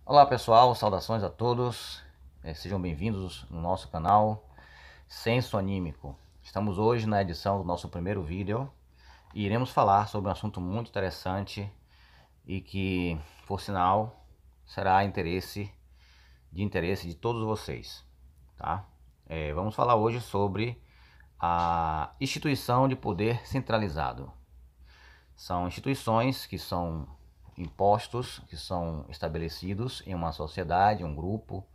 Olá pessoal, saudações a todos, sejam bem-vindos no nosso canal Senso Anímico. Estamos hoje na edição do nosso primeiro vídeo e iremos falar sobre um assunto muito interessante e que, por sinal, será de interesse de todos vocês, tá? Vamos falar hoje sobre a instituição de poder centralizado. São instituições que são impostos, que são estabelecidos em uma sociedade, um grupo,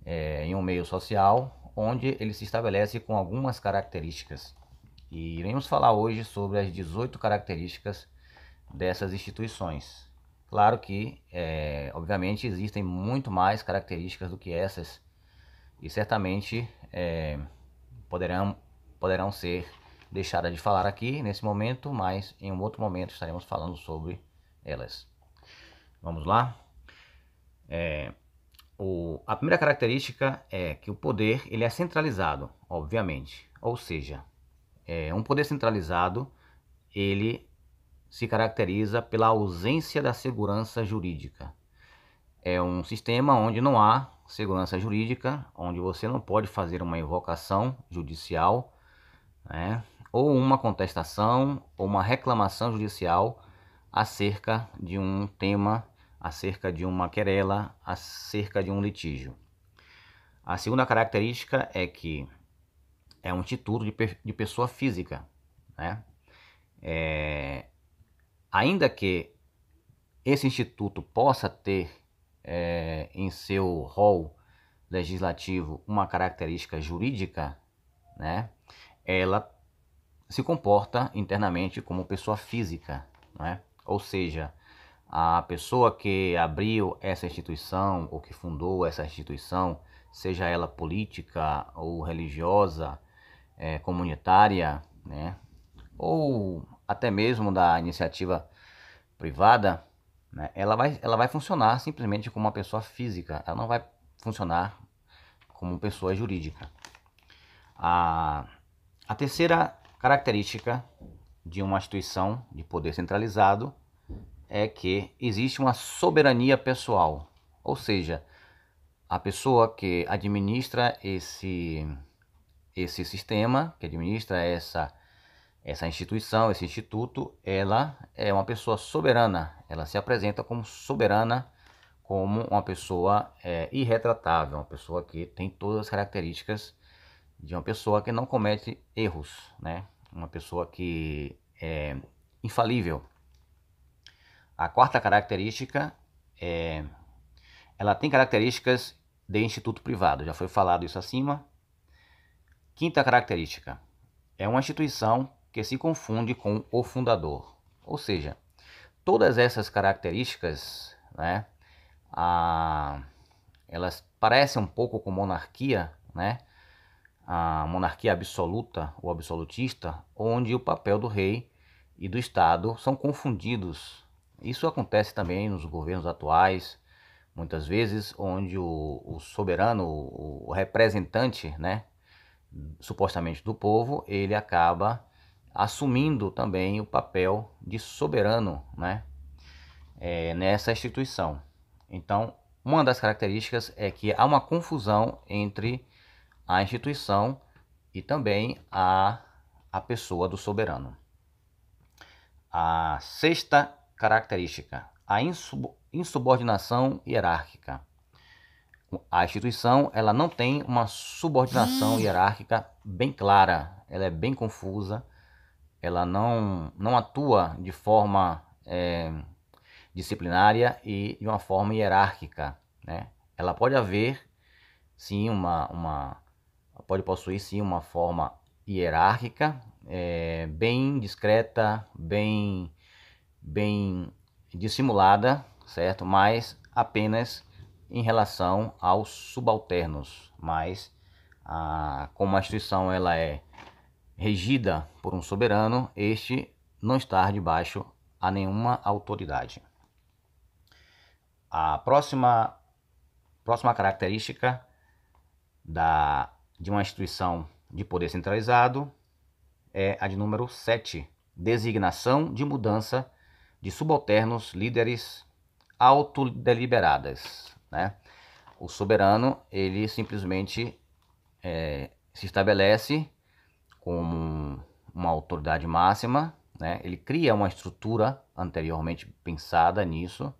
em um meio social, onde ele se estabelece com algumas características. E iremos falar hoje sobre as 18 características dessas instituições. Claro que, obviamente, existem muito mais características do que essas e certamente poderão, poderão ser deixadas de falar aqui nesse momento, mas em um outro momento estaremos falando sobre elas. Vamos lá? A primeira característica é que o poder ele é centralizado, obviamente. Ou seja, um poder centralizado ele se caracteriza pela ausência da segurança jurídica. É um sistema onde não há segurança jurídica, onde você não pode fazer uma invocação judicial, né, ou uma contestação ou uma reclamação judicial acerca de um tema, acerca de uma querela, acerca de um litígio. A segunda característica é que é um instituto de pessoa física, né? Ainda que esse instituto possa ter em seu rol legislativo uma característica jurídica, né? Ela se comporta internamente como pessoa física, né? Ou seja, a pessoa que abriu essa instituição ou que fundou essa instituição, seja ela política ou religiosa, comunitária, né, ou até mesmo da iniciativa privada, né, ela vai funcionar simplesmente como uma pessoa física, ela não vai funcionar como pessoa jurídica. A terceira característica de uma instituição de poder centralizado é que existe uma soberania pessoal, ou seja, a pessoa que administra esse sistema, que administra essa instituição, esse instituto, ela é uma pessoa soberana, ela se apresenta como soberana, como uma pessoa irretratável, uma pessoa que tem todas as características de uma pessoa que não comete erros, né? Uma pessoa que é infalível. A quarta característica ela tem características de instituto privado, já foi falado isso acima. Quinta característica, é uma instituição que se confunde com o fundador. Ou seja, todas essas características, né, elas parecem um pouco com monarquia, né? A monarquia absoluta ou absolutista, onde o papel do rei e do Estado são confundidos. Isso acontece também nos governos atuais, muitas vezes, onde o soberano, o representante, né, supostamente do povo, ele acaba assumindo também o papel de soberano, né, nessa instituição. Então, uma das características é que há uma confusão entre a instituição e também a pessoa do soberano. A sexta característica, a insubordinação hierárquica. A instituição ela não tem uma subordinação hierárquica bem clara, ela é bem confusa, ela não atua de forma disciplinária e de uma forma hierárquica, né? Ela pode haver sim pode possuir sim uma forma hierárquica, bem discreta, bem dissimulada, certo? Mas apenas em relação aos subalternos. Mas como a instituição ela é regida por um soberano, este não está debaixo a nenhuma autoridade. A próxima característica de uma instituição de poder centralizado é a de número 7, designação de mudança de subalternos, líderes, autodeliberadas, né? O soberano, ele simplesmente se estabelece como uma autoridade máxima, né? Ele cria uma estrutura anteriormente pensada nisso,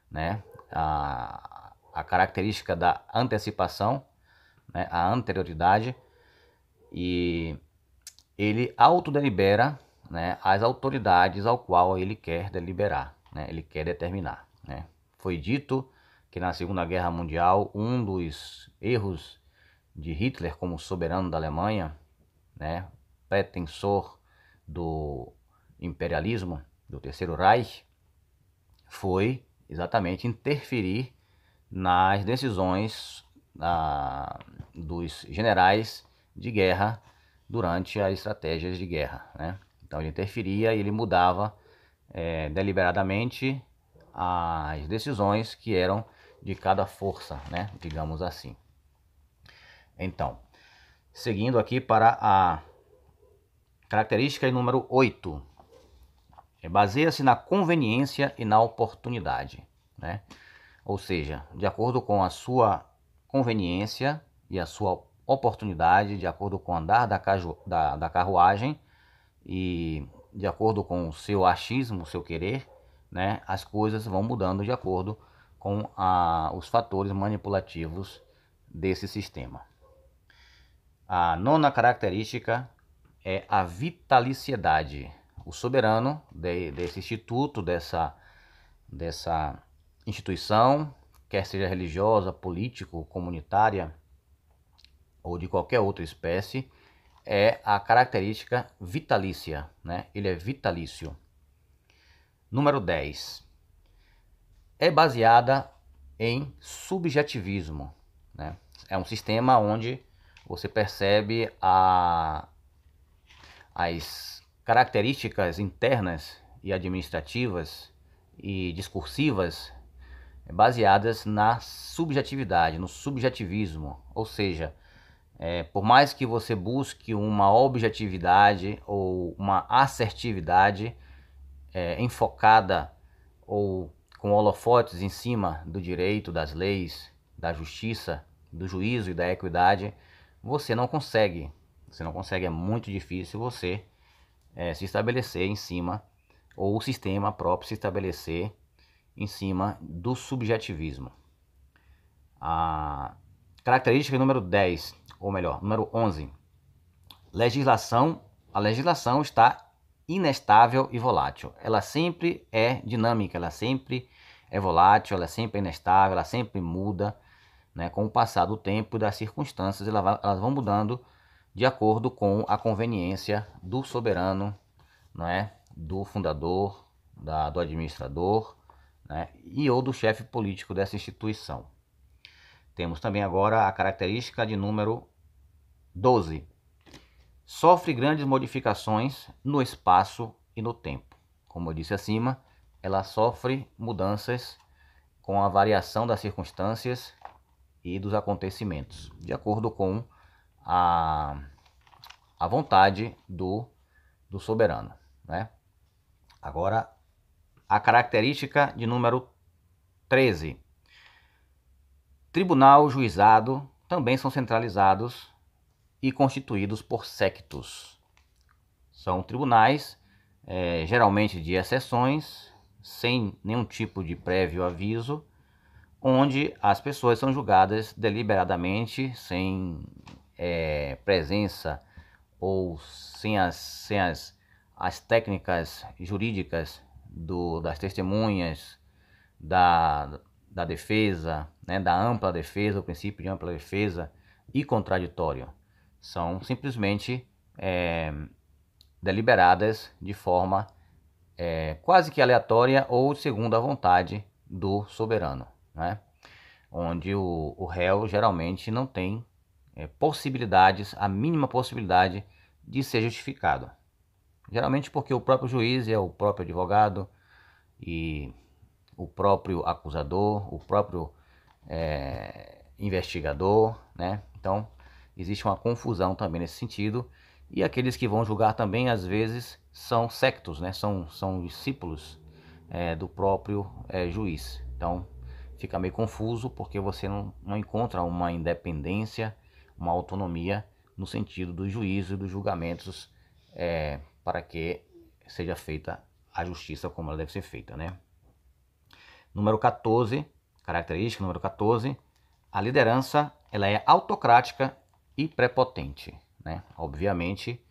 né? A característica da antecipação, né? A anterioridade, e ele autodelibera, né, as autoridades ao qual ele quer deliberar, né? Ele quer determinar, né? Foi dito que na Segunda Guerra Mundial um dos erros de Hitler como soberano da Alemanha, né, pretensor do imperialismo, do Terceiro Reich, foi exatamente interferir nas decisões dos generais de guerra durante as estratégias de guerra, né? Então ele interferia e ele mudava deliberadamente as decisões que eram de cada força, né? Digamos assim. Então, seguindo aqui para a característica número 8, baseia-se na conveniência e na oportunidade, né? Ou seja, de acordo com a sua conveniência e a sua oportunidade, de acordo com o andar da carruagem e de acordo com o seu achismo, o seu querer, né, as coisas vão mudando de acordo com os fatores manipulativos desse sistema. A nona característica é a vitaliciedade. O soberano desse instituto, dessa instituição, quer seja religiosa, político, comunitária ou de qualquer outra espécie, é a característica vitalícia, né? Ele é vitalício. Número 10. É baseada em subjetivismo, né? É um sistema onde você percebe as características internas e administrativas e discursivas baseadas na subjetividade, no subjetivismo, ou seja, por mais que você busque uma objetividade ou uma assertividade enfocada ou com holofotes em cima do direito, das leis, da justiça, do juízo e da equidade, você não consegue. Você não consegue, é muito difícil você se estabelecer em cima, ou o sistema próprio se estabelecer em cima do subjetivismo. A característica número 10, ou melhor, número 11. A legislação está inestável e volátil. Ela sempre é dinâmica, ela sempre é volátil, ela sempre é inestável, ela sempre muda, né? Com o passar do tempo e das circunstâncias, elas vão mudando de acordo com a conveniência do soberano, não é? Do fundador, do administrador, né? E ou do chefe político dessa instituição. Temos também agora a característica de número 12. Sofre grandes modificações no espaço e no tempo. Como eu disse acima, ela sofre mudanças com a variação das circunstâncias e dos acontecimentos, de acordo com a vontade do soberano, né? Agora, a característica de número 13. Tribunal, juizado também são centralizados e constituídos por sectos. São tribunais, geralmente de exceções, sem nenhum tipo de prévio aviso, onde as pessoas são julgadas deliberadamente, sem presença ou sem as técnicas jurídicas das testemunhas, da defesa, né, da ampla defesa, o princípio de ampla defesa e contraditório. São simplesmente deliberadas de forma quase que aleatória ou segundo a vontade do soberano, né? Onde o réu geralmente não tem possibilidades, a mínima possibilidade de ser justificado. Geralmente porque o próprio juiz é o próprio advogado e o próprio acusador, o próprio investigador, né? Então existe uma confusão também nesse sentido, e aqueles que vão julgar também às vezes são sectos, né? São discípulos do próprio juiz. Então fica meio confuso porque você não encontra uma independência, uma autonomia no sentido do juízo e dos julgamentos para que seja feita a justiça como ela deve ser feita, né? Número 14, característica número 14, a liderança ela é autocrática e prepotente, né? Obviamente,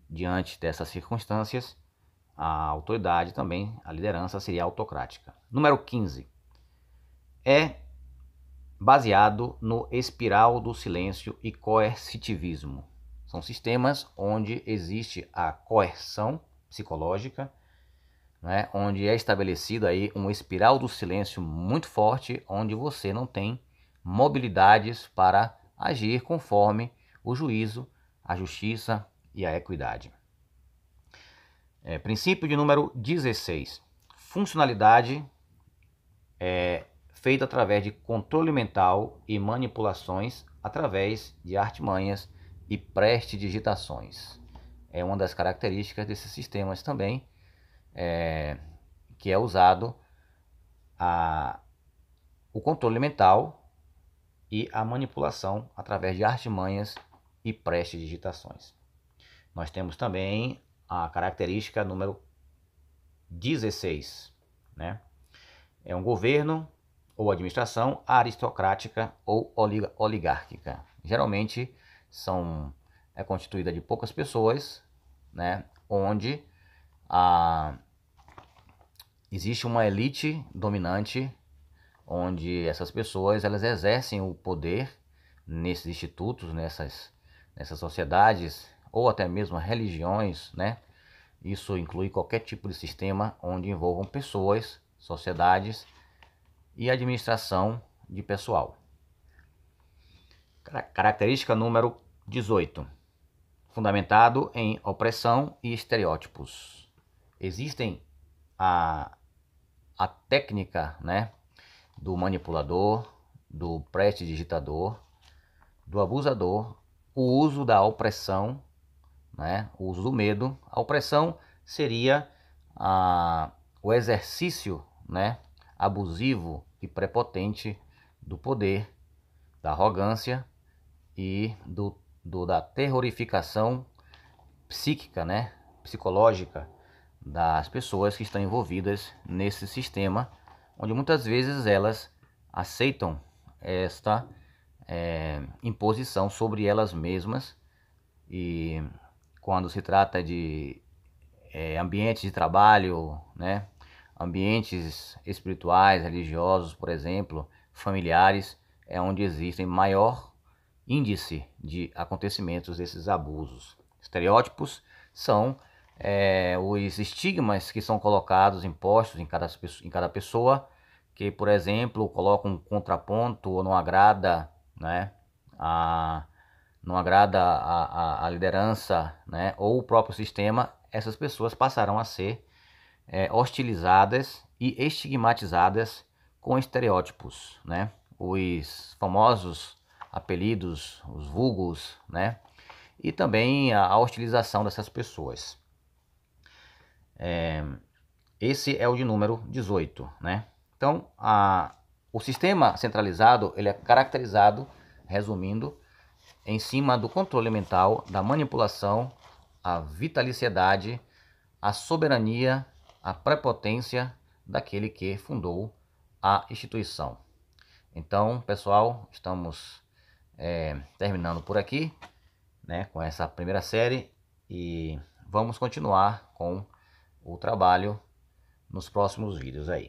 diante dessas circunstâncias, a autoridade também, a liderança seria autocrática. Número 15, é baseado no espiral do silêncio e coercitivismo. São sistemas onde existe a coerção psicológica, né, onde é estabelecido aí um espiral do silêncio muito forte, onde você não tem mobilidades para agir conforme o juízo, a justiça e a equidade. Princípio de número 16. Funcionalidade feita através de controle mental e manipulações através de artimanhas e prestidigitações. É uma das características desses sistemas também, que é usado o controle mental e a manipulação através de artimanhas e prestidigitações. Nós temos também a característica número 16, né? É um governo ou administração aristocrática ou oligárquica. Geralmente é constituída de poucas pessoas, né? Onde existe uma elite dominante, onde essas pessoas elas exercem o poder nesses institutos, nessas sociedades, ou até mesmo religiões, né? Isso inclui qualquer tipo de sistema onde envolvam pessoas, sociedades e administração de pessoal. Característica número 18. Fundamentado em opressão e estereótipos. Existem a técnica, né, do manipulador, do prestidigitador, do abusador, o uso da opressão, né, o uso do medo. A opressão seria o exercício, né, abusivo e prepotente do poder, da arrogância e da terrorificação psíquica, né, psicológica das pessoas que estão envolvidas nesse sistema, onde muitas vezes elas aceitam esta imposição sobre elas mesmas. E quando se trata de ambientes de trabalho, né, ambientes espirituais, religiosos, por exemplo, familiares, é onde existem maior índice de acontecimentos desses abusos. Estereótipos são os estigmas que são colocados, impostos em cada pessoa, que, por exemplo, colocam um contraponto ou não agrada, né, não agrada a liderança, né, ou o próprio sistema. Essas pessoas passarão a ser hostilizadas e estigmatizadas com estereótipos, né? Os famosos apelidos, os vulgos, né? E também a hostilização dessas pessoas. Esse é o de número 18, né? Então, o sistema centralizado ele é caracterizado, resumindo, em cima do controle mental, da manipulação, a vitaliciedade, a soberania, a prepotência daquele que fundou a instituição. Então, pessoal, estamos terminando por aqui, né, com essa primeira série, e vamos continuar com o trabalho nos próximos vídeos aí.